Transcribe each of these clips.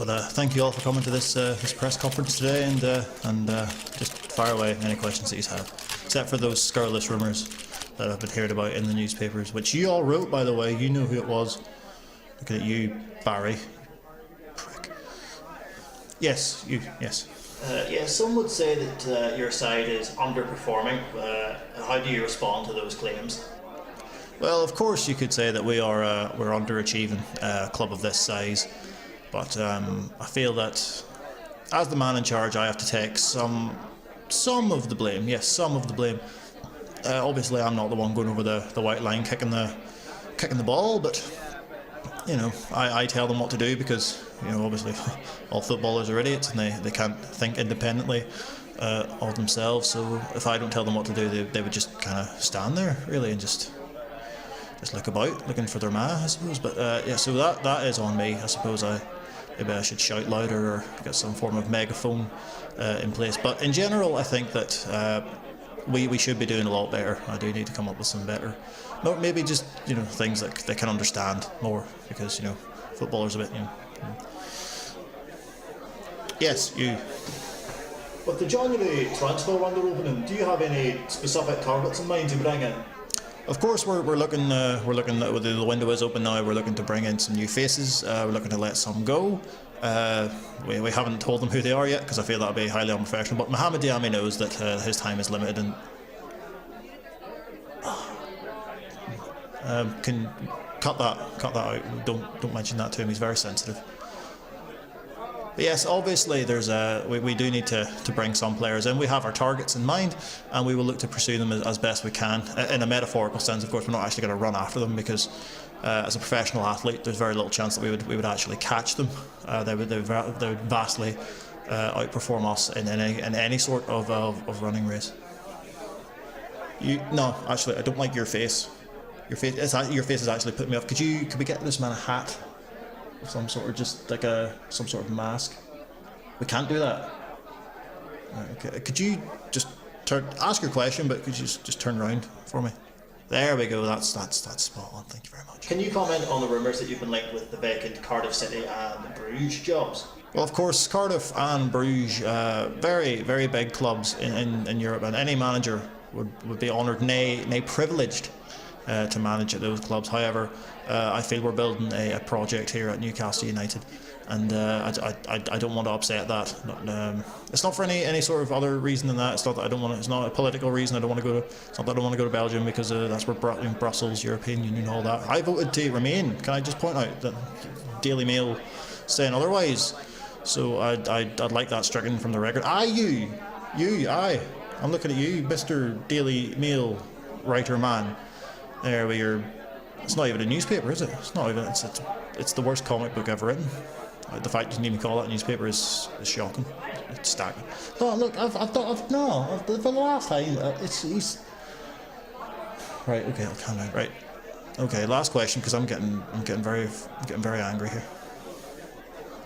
But thank you all for coming to this press conference today, and just fire away any questions that you have, except for those scurrilous rumours that I've been hearing about in the newspapers, which you all wrote, by the way. You know who it was. Looking at you, Barry. Prick. Yes, you. Yes. Some would say that your side is underperforming. How do you respond to those claims? Well, of course, you could say that we're underachieving a club of this size, but I feel that as the man in charge, I have to take some of the blame. Yes, some of the blame. Obviously, I'm not the one going over the white line, kicking the ball, but you know, I tell them what to do because, you know, obviously all footballers are idiots and they can't think independently of themselves. So if I don't tell them what to do, they would just kind of stand there really and just look about, looking for their ma, I suppose. But yeah, so that is on me. I suppose maybe I should shout louder or get some form of megaphone in place. But in general, I think that we should be doing a lot better. I do need to come up with some better, maybe just, you know, things that they can understand more, because, you know, footballers a bit, you know. Yes, you. With the January transfer window opening, do you have any specific targets in mind to bring in? Of course, we're looking. The window is open now. We're looking to bring in some new faces. We're looking to let some go. We haven't told them who they are yet because I feel that would be highly unprofessional. But Mohamed Diame knows that his time is limited, and can cut that out. Don't mention that to him. He's very sensitive. But yes, obviously we do need to bring some players in. We have our targets in mind, and we will look to pursue them as best we can. In a metaphorical sense, of course, we're not actually going to run after them because as a professional athlete, there's very little chance that we would actually catch them. They would vastly outperform us in any sort of running race. No, actually, I don't like your face. Your face is actually putting me off. Could we get this man a hat? Some sort of, just like some sort of mask. We can't do that. Right, okay. Could you just ask your question, but could you just turn around for me? There we go. That's spot on. Thank you very much. Can you comment on the rumours that you've been linked with the vacant Cardiff City and Bruges jobs? Well, of course, Cardiff and Bruges, very, very big clubs in Europe, and any manager would be honoured, nay privileged, to manage at those clubs. However, I feel we're building a project here at Newcastle United, and I don't want to upset that. It's not for any sort of other reason than that. It's not that I don't want to. It's not a political reason. It's not that I don't want to go to Belgium because that's where Brussels, European Union, all that. I voted to remain. Can I just point out that Daily Mail saying otherwise? So I'd like that stricken from the record. I'm looking at you, Mr. Daily Mail writer man. There we are. It's not even a newspaper, is it? It's not even. It's the worst comic book ever written. The fact you can even call that a newspaper is shocking. It's staggering. No, look, for the last time, he's right. Okay, I'll calm down. Right. Okay, last question, because I'm getting very angry here.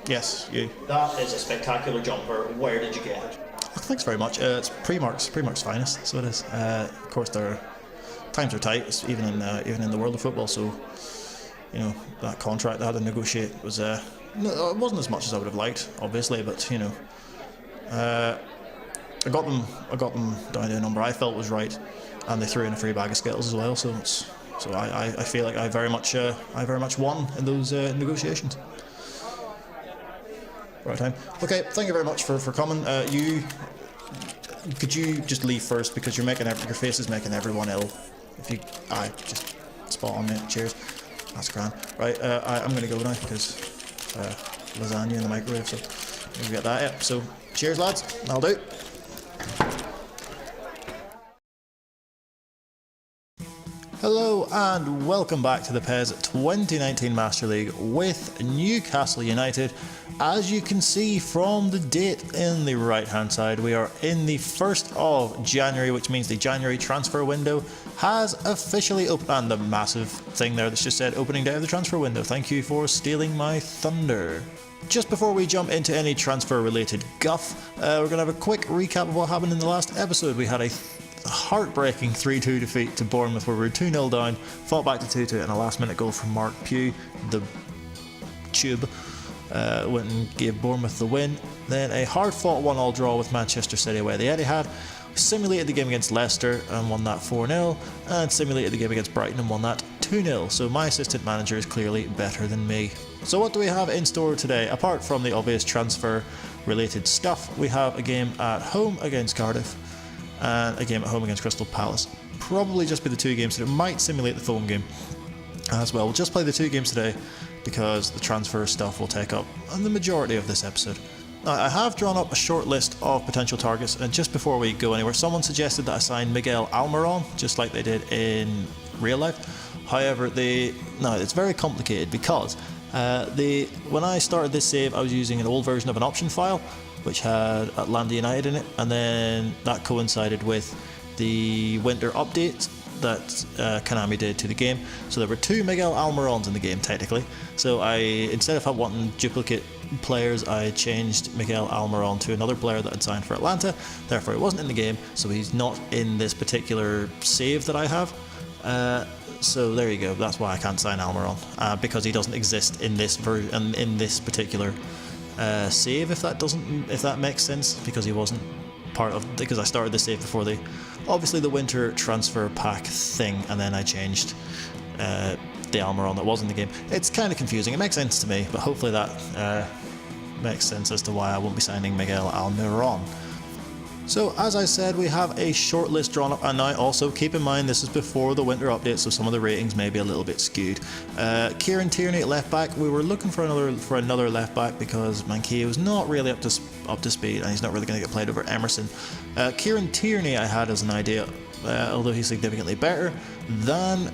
Yes, you. That is a spectacular jumper. Where did you get it? Thanks very much. It's Primark's finest. So it is. Of course, times are tight, even in the world of football. So, you know, that contract I had to negotiate was it wasn't as much as I would have liked, obviously, but you know, I got them down to a number I felt was right, and they threw in a free bag of Skittles as well. So I feel like I very much won in those negotiations. Right time. Okay, thank you very much for coming. Could you just leave first, because your face is making everyone ill. If you, just spot on, mate. Cheers. That's grand. Right, I'm going to go now because lasagna in the microwave, so we'll get that. Yep. So, cheers, lads. That'll do. Hello and welcome back to the PES 2019 Master League with Newcastle United. As you can see from the date in the right hand side, we are in the 1st of January, which means the January transfer window has officially opened. And the massive thing there that's just said opening day of the transfer window. Thank you for stealing my thunder. Just before we jump into any transfer related guff, we're going to have a quick recap of what happened in the last episode. We had a heartbreaking 3-2 defeat to Bournemouth, where we were 2-0 down, fought back to 2-2, and a last minute goal from Mark Pugh, the tube. went and gave Bournemouth the win. Then a hard-fought 1-1 draw with Manchester City away at the Etihad. Simulated the game against Leicester and won that 4-0, and simulated the game against Brighton and won that 2-0. So my assistant manager is clearly better than me. So what do we have in store today? Apart from the obvious transfer-related stuff, we have a game at home against Cardiff and a game at home against Crystal Palace. Probably just be the two games today. It might simulate the Fulham game as well. We'll just play the two games today because the transfer stuff will take up the majority of this episode. Now, I have drawn up a short list of potential targets, and just before we go anywhere, someone suggested that I sign Miguel Almiron, just like they did in real life. However, it's very complicated because when I started this save, I was using an old version of an option file, which had Atlanta United in it, and then that coincided with the winter update that Konami did to the game. So there were two Miguel Almirons in the game, technically. So instead of wanting duplicate players, I changed Miguel Almiron to another player that had signed for Atlanta. Therefore, he wasn't in the game, so he's not in this particular save that I have. So there you go. That's why I can't sign Almiron, because he doesn't exist in this version, in this particular save. If that makes sense, because he wasn't because I started the save before obviously the winter transfer pack thing, and then I changed the Almiron that was in the game. It's kind of confusing. It makes sense to me, but hopefully that makes sense as to why I won't be signing Miguel Almiron. So as I said, we have a short list drawn up, and now also keep in mind this is before the winter update, so some of the ratings may be a little bit skewed. Kieran Tierney at left back. We were looking for another left back because Manquillo's not really up to speed, and he's not really going to get played over Emerson. Kieran Tierney I had as an idea, although he's significantly better than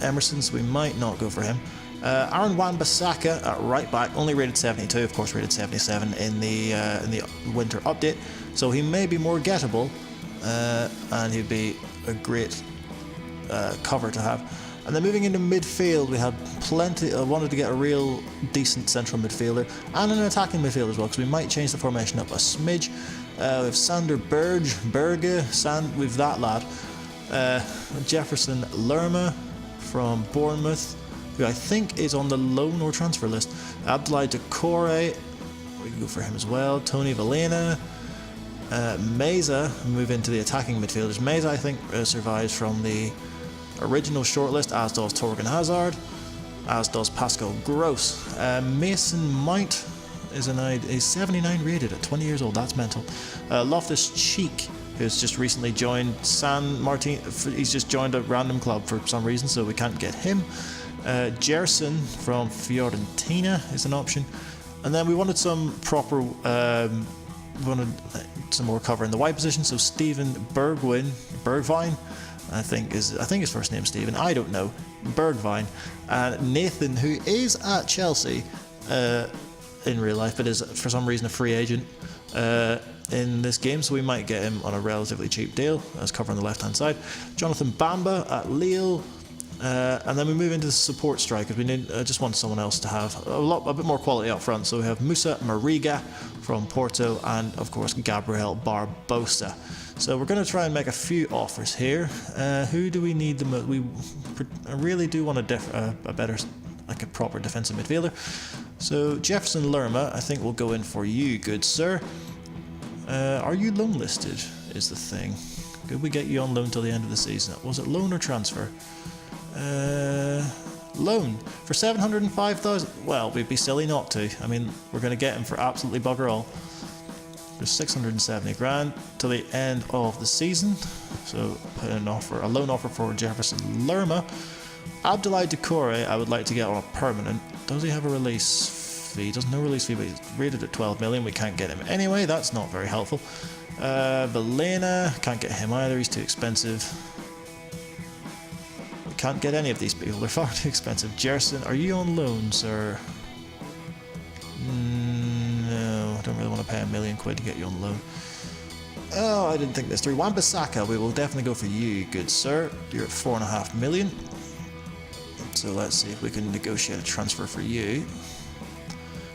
Emerson, so we might not go for him. Aaron Wan-Bissaka at right back, only rated 72, of course rated 77 in the winter update, so he may be more gettable, and he'd be a great cover to have. And then moving into midfield, we have plenty. I wanted to get a real decent central midfielder and an attacking midfielder as well, because we might change the formation up a smidge. We have Sander Berge, we've that lad. Jefferson Lerma from Bournemouth, who I think is on the loan or transfer list. Abdoulaye Doucouré, we can go for him as well. Tony Villena. Meza, move into the attacking midfielders. Meza, I think, survives from the original shortlist, as does Torgan Hazard, as does Pascal Gross. Mason Mount is 79 rated at 20 years old. That's mental. Loftus-Cheek, who's just recently joined San Martin. He's just joined a random club for some reason, so we can't get him. Gerson from Fiorentina is an option, and then we wanted some proper. We wanted some more cover in the wide position. So Stephen Bergwijn, I think his first name's Stephen. I don't know. Bergwijn, and Nathan, who is at Chelsea in real life, but is for some reason a free agent in this game, so we might get him on a relatively cheap deal as cover on the left hand side. Jonathan Bamba at Lille. And then we move into the support strikers. We need just want someone else to have a bit more quality up front. So we have Musa Mariga from Porto, and of course Gabriel Barbosa. So we're going to try and make a few offers here. Who do we need the most? I really do want a better, like a proper defensive midfielder. So Jefferson Lerma, I think we'll go in for you, good sir. Are you loan listed? Is the thing. Could we get you on loan till the end of the season? Was it loan or transfer? Loan for 705,000. Well, we'd be silly not to. I mean, we're going to get him for absolutely bugger all. There's 670 grand till the end of the season. So put in a loan offer for Jefferson Lerma. Abdoulaye Doucouré, I would like to get on a permanent. Does he have a release fee? Does no release fee, but he's rated at 12 million. We can't get him anyway. That's not very helpful. Villena, can't get him either. He's too expensive. Can't get any of these people, they're far too expensive. Gerson, are you on loan, sir? No, I don't really want to pay £1 million to get you on loan. Oh, I didn't think this through. Wan-Bissaka, we will definitely go for you, good sir. You're at 4.5 million. So let's see if we can negotiate a transfer for you.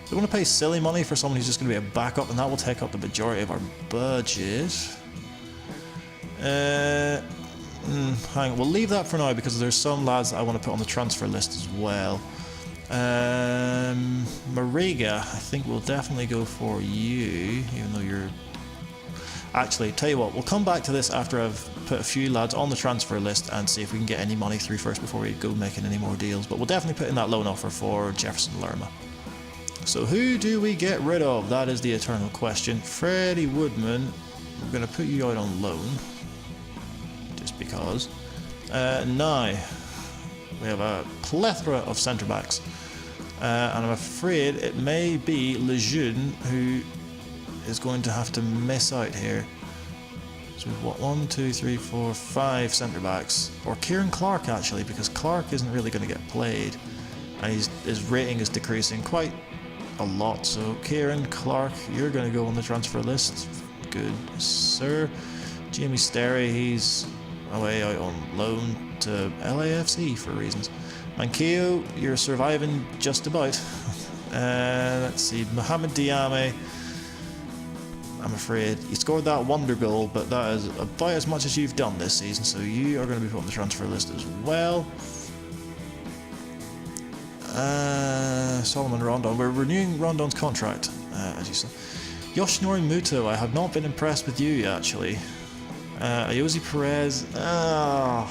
We want to pay silly money for someone who's just going to be a backup, and that will take up the majority of our budget. Hang on, we'll leave that for now because there's some lads that I want to put on the transfer list as well. Mariga, I think we'll definitely go for you, even though you're... Actually, tell you what, we'll come back to this after I've put a few lads on the transfer list and see if we can get any money through first before we go making any more deals. But we'll definitely put in that loan offer for Jefferson Lerma. So who do we get rid of? That is the eternal question. Freddie Woodman, we're going to put you out on loan, just because. Now, we have a plethora of centre-backs, and I'm afraid it may be Lejeune who is going to have to miss out here. So we've got 1, 2, 3, 4, 5 centre-backs, or Kieran Clark actually, because Clark isn't really going to get played, and his rating is decreasing quite a lot. So Kieran Clark, you're going to go on the transfer list. Good, sir. Jamie Sterry, he's away out on loan to LAFC for reasons. Manquillo, you're surviving just about. Let's see, Mohamed Diame, I'm afraid he scored that wonder goal, but that is about as much as you've done this season, so you are going to be put on the transfer list as well. Solomon Rondon, we're renewing Rondon's contract, as you said. Yoshinori Muto, I have not been impressed with you actually. Ayosi Perez, I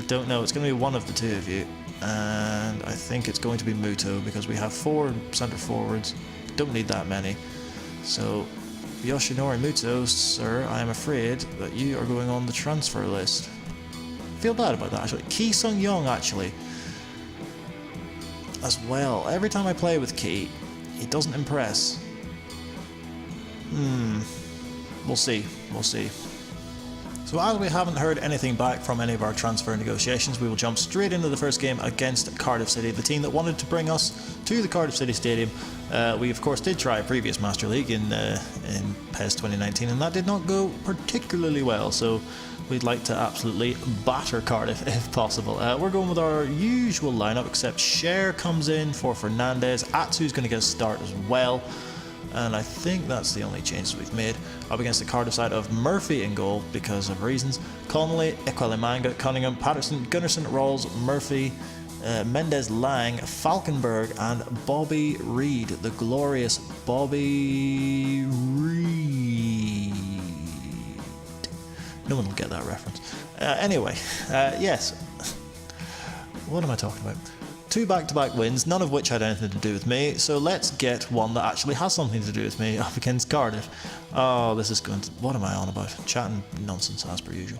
don't know, it's going to be one of the two of you, and I think it's going to be Muto because we have 4 centre forwards, don't need that many. So Yoshinori Muto, sir, I am afraid that you are going on the transfer list. Feel bad about that actually. Ki Sung Young actually, as well. Every time I play with Ki, he doesn't impress. We'll see. We'll see. So as we haven't heard anything back from any of our transfer negotiations, we will jump straight into the first game against Cardiff City, the team that wanted to bring us to the Cardiff City Stadium. We of course did try a previous Master League in PES 2019, and that did not go particularly well, so we'd like to absolutely batter Cardiff if possible. We're going with our usual lineup, except Cher comes in for Fernandez. Atsu's going to get a start as well. And I think that's the only changes we've made. Up against the Cardiff side of Murphy in goal because of reasons. Connolly, Ekwalimanga, Cunningham, Patterson, Gunnarsson, Rawls, Murphy, Mendes Lang, Falkenberg, and Bobby Reed. The glorious Bobby Reed. No one will get that reference. Anyway, yes. What am I talking about? 2 back-to-back wins, none of which had anything to do with me, so let's get one that actually has something to do with me up against Cardiff. Oh, this is going to... What am I on about? Chatting nonsense as per usual.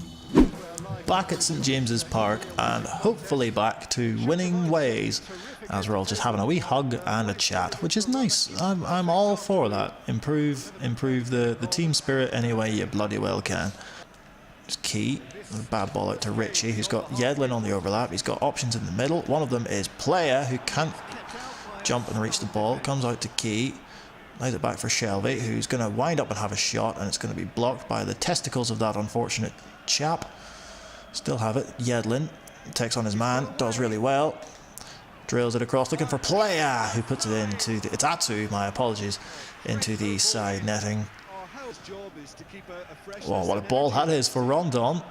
Back at St James's Park, and hopefully back to winning ways, as we're all just having a wee hug and a chat, which is nice. I'm all for that. Improve the team spirit any way you bloody well can. It's key. A bad ball out to Richie, who's got Yedlin on the overlap. He's got options in the middle. One of them is Player, who can't jump and reach the ball. Comes out to Key. Lays it back for Shelby, who's going to wind up and have a shot, and it's going to be blocked by the testicles of that unfortunate chap. Still have it. Yedlin takes on his man, does really well. Drills it across, looking for Player, who puts it into the... It's Atsu, my apologies, into the side netting. Well, what a ball that is for Rondon.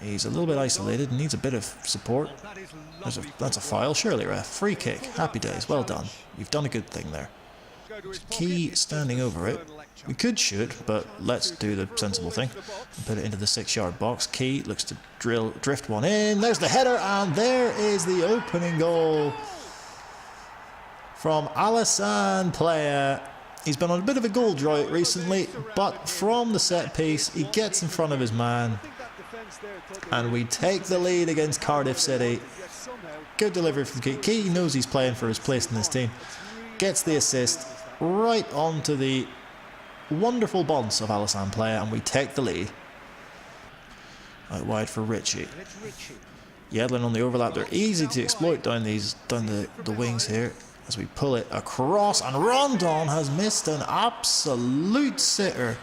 He's a little bit isolated and needs a bit of support. That's a foul, surely, ref. Free kick. Happy days. Well done. You've done a good thing there. Key standing over it. We could shoot, but let's do the sensible thing and put it into the 6-yard box. Key looks to drift one in. There's the header, and there is the opening goal from Alassane Player. He's been on a bit of a goal drought recently, but from the set piece, he gets in front of his man, and we take the lead against Cardiff City. Good delivery from Key. Key knows he's playing for his place in this team. Gets the assist right onto the wonderful bounce of Alassane Player, and we take the lead. Out wide for Richie. Yedlin on the overlap. They're easy to exploit down the wings here. As we pull it across, and Rondon has missed an absolute sitter.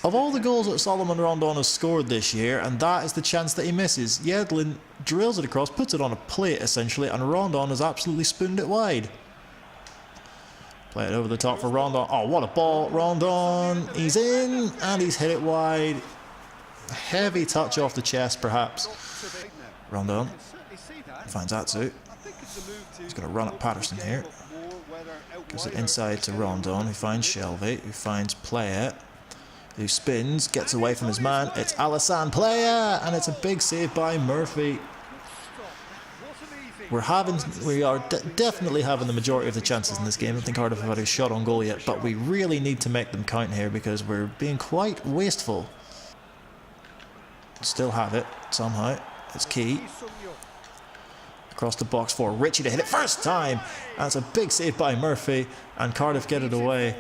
Of all the goals that Solomon Rondon has scored this year, and that is the chance that he misses. Yedlin drills it across, puts it on a plate essentially, and Rondon has absolutely spooned it wide. Play it over the top for Rondon. Oh, what a ball. Rondon, he's in, and he's hit it wide. Heavy touch off the chest perhaps. Rondon finds Atsu. He's going to run at Patterson here. Gives it inside to Rondon, who finds Shelby, who finds Playa, who spins, gets away from his man. It's Alassane Playa, and it's a big save by Murphy. We are definitely having the majority of the chances in this game. I don't think Cardiff have had a shot on goal yet, but we really need to make them count here because we're being quite wasteful. Still have it somehow. It's key. Across the box for Richie to hit it first time. That's a big save by Murphy, and Cardiff get it away.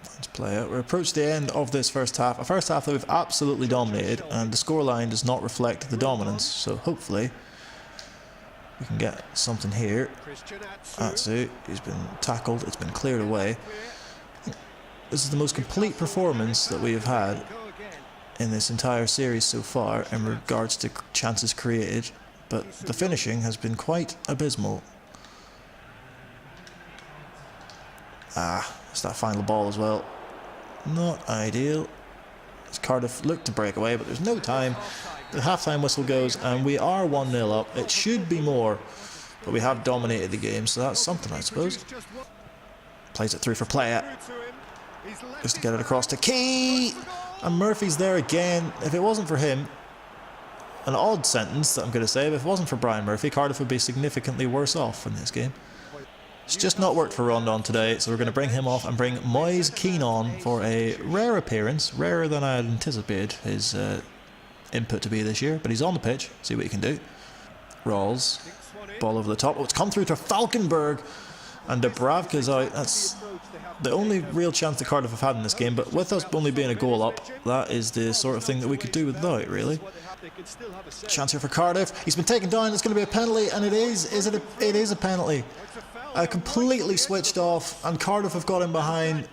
Let's play it. We're approaching the end of this first half. A first half that we've absolutely dominated, and the scoreline does not reflect the dominance. So hopefully we can get something here. Atsu, he's been tackled. It's been cleared away. This is the most complete performance that we have had in this entire series so far in regards to chances created, but the finishing has been quite abysmal. It's that final ball as well. Not ideal. As Cardiff look to break away, but there's no time. The half-time whistle goes, and we are 1-0 up. It should be more, but we have dominated the game, so that's something, I suppose. Plays it through for Playa. Just to get it across to Key. And Murphy's there again. If it wasn't for him, an odd sentence that I'm going to say, but if it wasn't for Brian Murphy, Cardiff would be significantly worse off in this game. It's just not worked for Rondon today, so we're going to bring him off and bring Moise Keane on for a rare appearance, rarer than I had anticipated his input to be this year, but he's on the pitch, see what he can do. Rawls, ball over the top. Oh, it's come through to Falkenberg, and Dubravka's out. That's the only real chance that Cardiff have had in this game, but with us only being a goal up, that is the sort of thing that we could do without, really. Chance here for Cardiff. He's been taken down. It's going to be a penalty, and it is. It is a penalty. Completely switched off, and Cardiff have got him behind,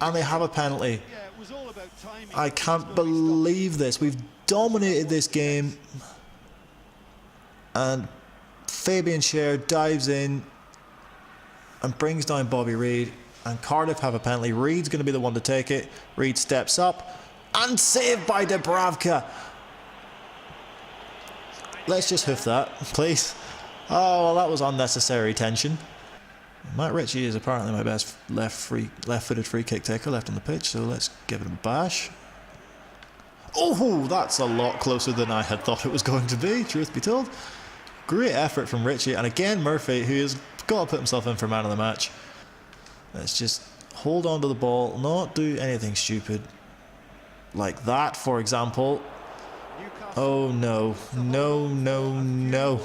and they have a penalty. I can't believe this. We've dominated this game, and Fabian Scher dives in and brings down Bobby Reid, and Cardiff have a penalty. Reid's going to be the one to take it. Reid steps up, and saved by Dubravka. Let's just hoof that, please. Oh, well, that was unnecessary tension. Matt Ritchie is apparently my best left-footed free kick taker left on the pitch, so let's give it a bash. Oh, that's a lot closer than I had thought it was going to be, truth be told. Great effort from Ritchie, and again Murphy, who has got to put himself in for man of the match. Let's just hold on to the ball, not do anything stupid. Like that, for example. Oh no, no, no, no.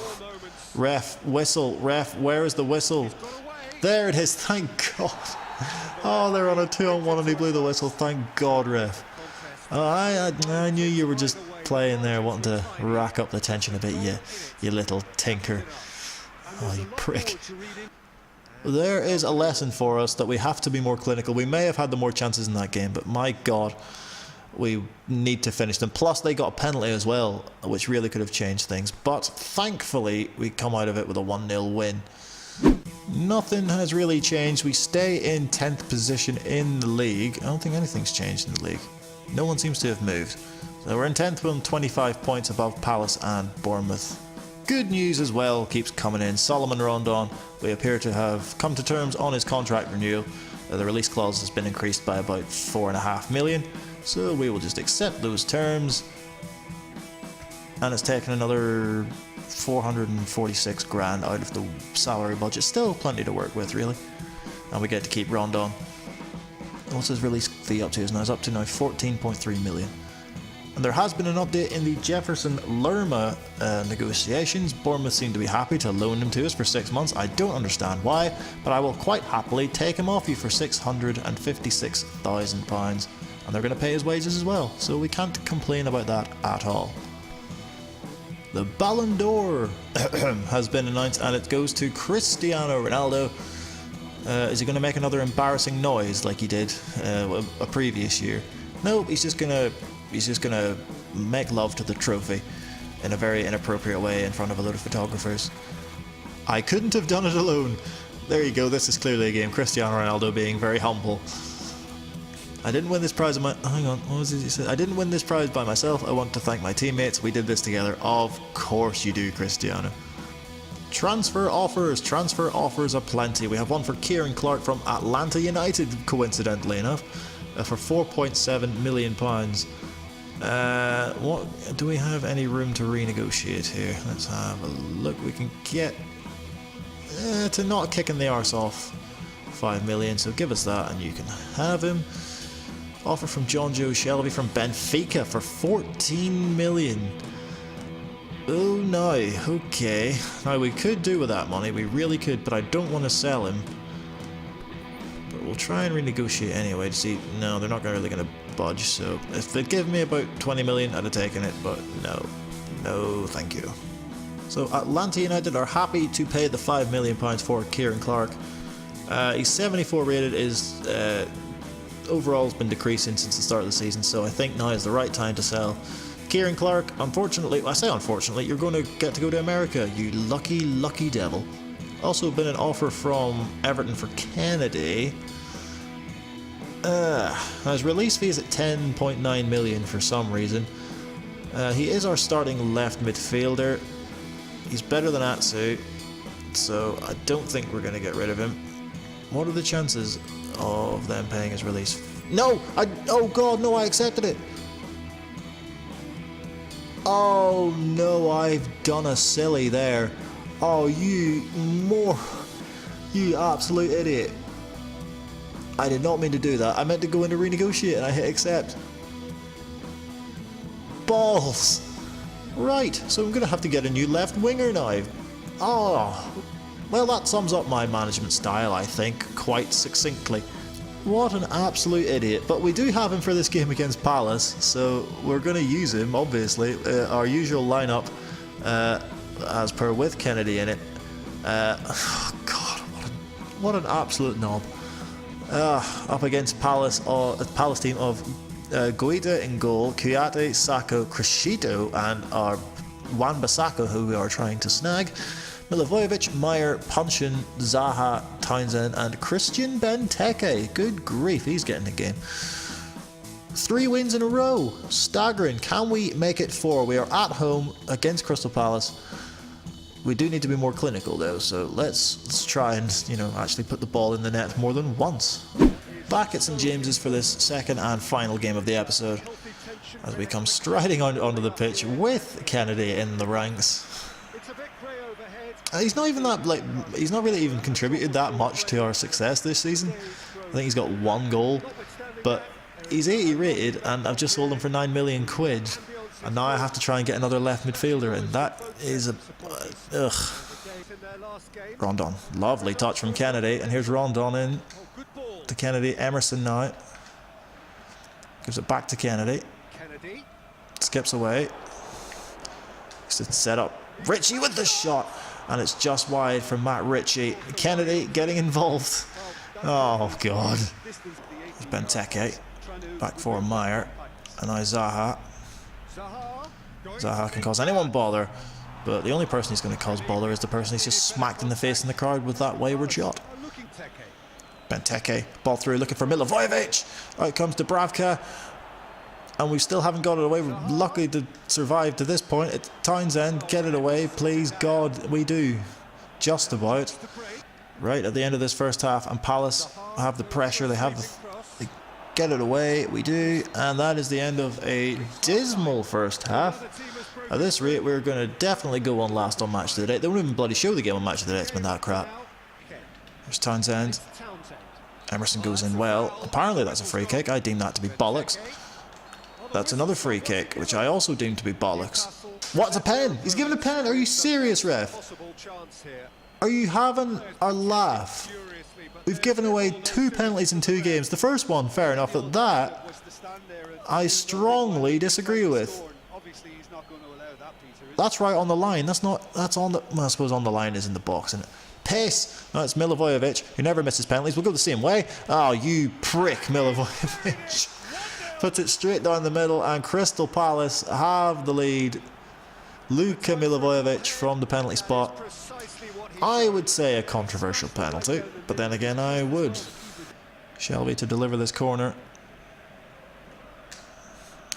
Ref, whistle, ref, where is the whistle? There it is, thank God. Oh, they're on a 2-on-1 and he blew the whistle, thank God, ref. Oh, I knew you were just playing there, wanting to rack up the tension a bit, you little tinker. Oh, you prick. There is a lesson for us that we have to be more clinical. We may have had the more chances in that game, but my God, we need to finish them. Plus, they got a penalty as well, which really could have changed things. But thankfully, we come out of it with a 1-0 win. Nothing has really changed. We stay in 10th position in the league. I don't think anything's changed in the league. No one seems to have moved. So we're in 10th with 25 points above Palace and Bournemouth. Good news as well keeps coming in. Solomon Rondon, we appear to have come to terms on his contract renewal. The release clause has been increased by about $4.5 million. So we will just accept those terms, and it's taken another 446 grand out of the salary budget. Still plenty to work with, really, and we get to keep Rondon. What's his release fee up to? Now it's up to 14.3 million. And there has been an update in the Jefferson Lerma negotiations. Bournemouth seem to be happy to loan him to us for 6 months. I don't understand why, but I will quite happily take him off you for £656,000. And they're going to pay his wages as well, so we can't complain about that at all. The Ballon d'Or has been announced, and it goes to Cristiano Ronaldo. Is he going to make another embarrassing noise like he did a previous year? No, he's just gonna make love to the trophy in a very inappropriate way in front of a load of photographers. I couldn't have done it alone. There you go. This is clearly a game. Cristiano Ronaldo being very humble. I didn't win this prize by hang on, what was it you said? I didn't win this prize by myself. I want to thank my teammates. We did this together. Of course you do, Cristiano. Transfer offers aplenty. We have one for Kieran Clark from Atlanta United, coincidentally enough, for £4.7 million. What do we have any room to renegotiate here? Let's have a look. We can get to not kicking the arse off 5 million, so give us that and you can have him. Offer from John Joe Shelby from Benfica for 14 million. Oh no, okay. Now we could do with that money, we really could, but I don't want to sell him. But we'll try and renegotiate anyway to see. No, they're not really going to budge, so if they'd given me about 20 million, I'd have taken it, but no. No, thank you. So Atlanta United are happy to pay the £5 million for Kieran Clark. He's 74 rated, his overall has been decreasing since the start of the season, so I think now is the right time to sell. Kieran Clark, unfortunately, I say unfortunately, you're going to get to go to America, you lucky, lucky devil. Also been an offer from Everton for Kennedy. His release fee is at 10.9 million for some reason. He is our starting left midfielder. He's better than Atsu, so I don't think we're going to get rid of him. What are the chances of them paying his release? No! Oh god, no, I accepted it! Oh no, I've done a silly there. Oh, you absolute idiot. I did not mean to do that. I meant to go into renegotiate and I hit accept. Balls! Right, so I'm going to have to get a new left winger now. Oh, well that sums up my management style, I think, quite succinctly. What an absolute idiot, but we do have him for this game against Palace, so we're going to use him, obviously, our usual lineup, as per with Kennedy in it. Oh god, what an absolute knob. Up against Palace team of Guida in goal, Kouyaté, Sako, Crescito, and our Wan-Bissaka, who we are trying to snag. Milivojevic, Meyer, Punchin, Zaha, Townsend, and Christian Benteke. Good grief, he's getting the game. 3 wins in a row. Staggering. Can we make it 4? We are at home against Crystal Palace. We do need to be more clinical though, so let's try and, actually put the ball in the net more than once. Back at St James's for this second and final game of the episode, as we come striding onto the pitch with Kennedy in the ranks. He's not really even contributed that much to our success this season. I think he's got 1 goal, but he's 80 rated and I've just sold him for 9 million quid, and now I have to try and get another left midfielder, and that is a ugh. Rondon, lovely touch from Kennedy, and here's Rondon in to Kennedy. Emerson now gives it back to Kennedy. Skips away. Set up Ritchie with the shot, and it's just wide from Matt Ritchie. Kennedy getting involved. Oh god. It's Benteke. Back for Meyer. And now Zaha. Zaha can cause anyone bother, but the only person he's going to cause bother is the person he's just smacked in the face in the crowd with that wayward shot. Benteke, ball through, looking for Milivojevic. Out comes Dubravka, and we still haven't got it away. We're lucky to survive to this point. It's Townsend, get it away, please God, we do. Just about. Right at the end of this first half, and Palace have the pressure, they get it away, we do, and that is the end of a dismal first half. At this rate, we're going to definitely go on last on Match of the Day. They won't even bloody show the game on Match of the Day, it's been that crap. There's Townsend. Emerson goes in well. Apparently that's a free kick. I deem that to be bollocks. That's another free kick, which I also deem to be bollocks. What's a pen? He's given a pen. Are you serious, ref? Are you having a laugh? We've given away 2 penalties in 2 games. The first one, fair enough, but that I strongly disagree with. That's right on the line. That's on the... Well, I suppose on the line is in the box, isn't it? Pace! No, it's Milivojevic, who never misses penalties. We'll go the same way. Oh, you prick, Milivojevic. Puts it straight down the middle, and Crystal Palace have the lead. Luka Milivojevic from the penalty spot. I would say a controversial penalty, but then again I would. Shelby to deliver this corner.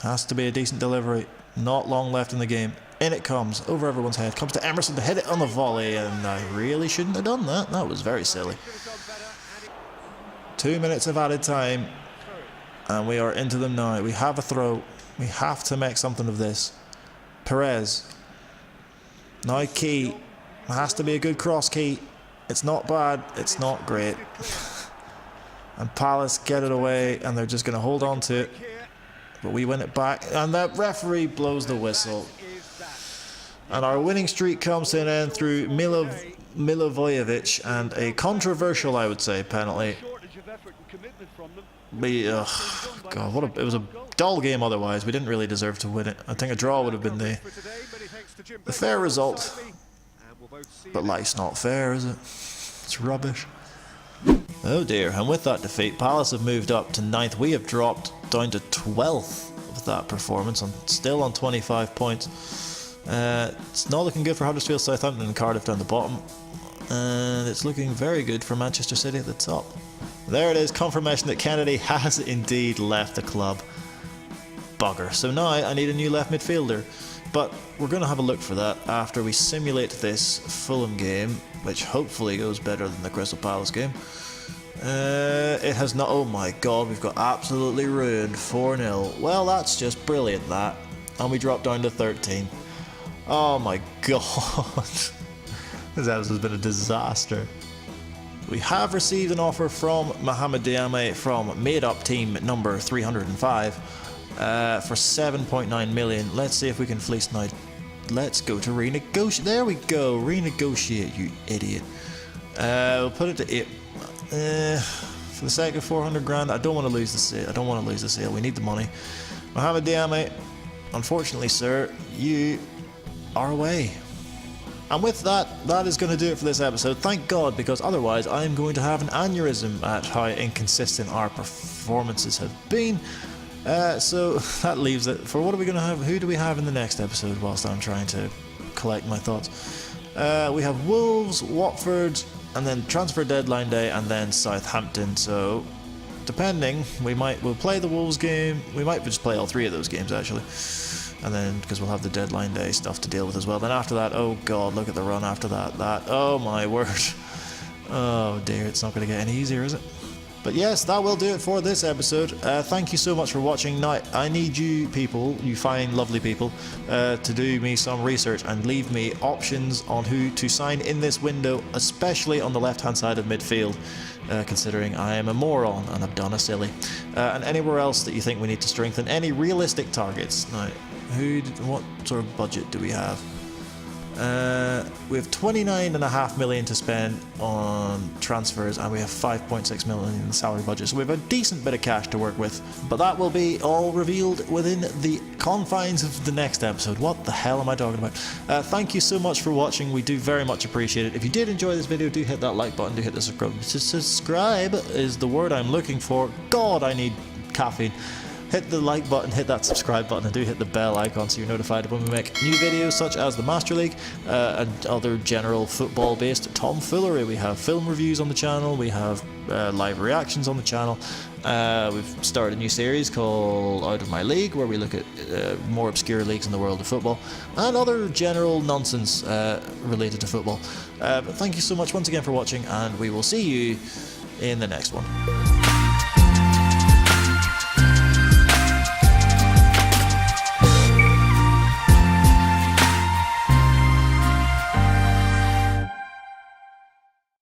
Has to be a decent delivery. Not long left in the game. In it comes, over everyone's head. Comes to Emerson to hit it on the volley, and I really shouldn't have done that. That was very silly. 2 minutes of added time, and we are into them now. We have a throw. We have to make something of this. Perez. Now Key. It has to be a good cross, Key. It's not bad. It's not great. And Palace get it away, and they're just going to hold on to it. But we win it back, and that referee blows the whistle. And our winning streak comes to an end through Milivojevic and a controversial, I would say, penalty. God, it was a dull game otherwise. We didn't really deserve to win it. I think a draw would have been the fair result. But life's not fair, is it? It's rubbish. Oh dear, and with that defeat, Palace have moved up to 9th. We have dropped down to 12th with that performance, still on 25 points. It's not looking good for Huddersfield, Southampton and Cardiff down the bottom. And it's looking very good for Manchester City at the top. There it is, confirmation that Kennedy has indeed left the club. Bugger. So now I need a new left midfielder. But we're going to have a look for that after we simulate this Fulham game, which hopefully goes better than the Crystal Palace game. It has not. Oh my god, we've got absolutely ruined. 4-0. Well, that's just brilliant, that. And we drop down to 13. Oh my god. This episode has been a disaster. We have received an offer from Mohamed Diame from made-up team number 305 for 7.9 million. Let's see if we can fleece now. Let's go to renegotiate. There we go. Renegotiate, you idiot. We'll put it to 8. For the sake of 400 grand, I don't want to lose the sale. I don't want to lose the sale. We need the money. Mohamed Diame, unfortunately, sir, you are away. And with that, that is going to do it for this episode. Thank God, because otherwise I'm going to have an aneurysm at how inconsistent our performances have been. So that leaves it for what are we going to have? Who do we have in the next episode whilst I'm trying to collect my thoughts? We have Wolves, Watford, and then transfer deadline day, and then Southampton. So depending, we'll play the Wolves game. We might just play all 3 of those games actually. And then, because we'll have the deadline day stuff to deal with as well. Then after that, oh god, look at the run after that. Oh my word. Oh dear, it's not going to get any easier, is it? But yes, that will do it for this episode. Thank you so much for watching. Now, I need you people, you fine, lovely people, to do me some research and leave me options on who to sign in this window, especially on the left-hand side of midfield, considering I am a moron and I've done a silly. And anywhere else that you think we need to strengthen, any realistic targets. Now, what sort of budget do we have? We have 29.5 million to spend on transfers, and we have 5.6 million in the salary budget, so we have a decent bit of cash to work with. But that will be all revealed within the confines of the next episode. What the hell am I talking about? Thank you so much for watching. We do very much appreciate it. If you did enjoy this video, do hit that like button, do hit the subscribe is the word I'm looking for. God, I need caffeine. Hit the like button, hit that subscribe button, and do hit the bell icon so you're notified when we make new videos such as the Master League and other general football-based tomfoolery. We have film reviews on the channel, we have live reactions on the channel. We've started a new series called Out of My League, where we look at more obscure leagues in the world of football and other general nonsense related to football. But thank you so much once again for watching, and we will see you in the next one.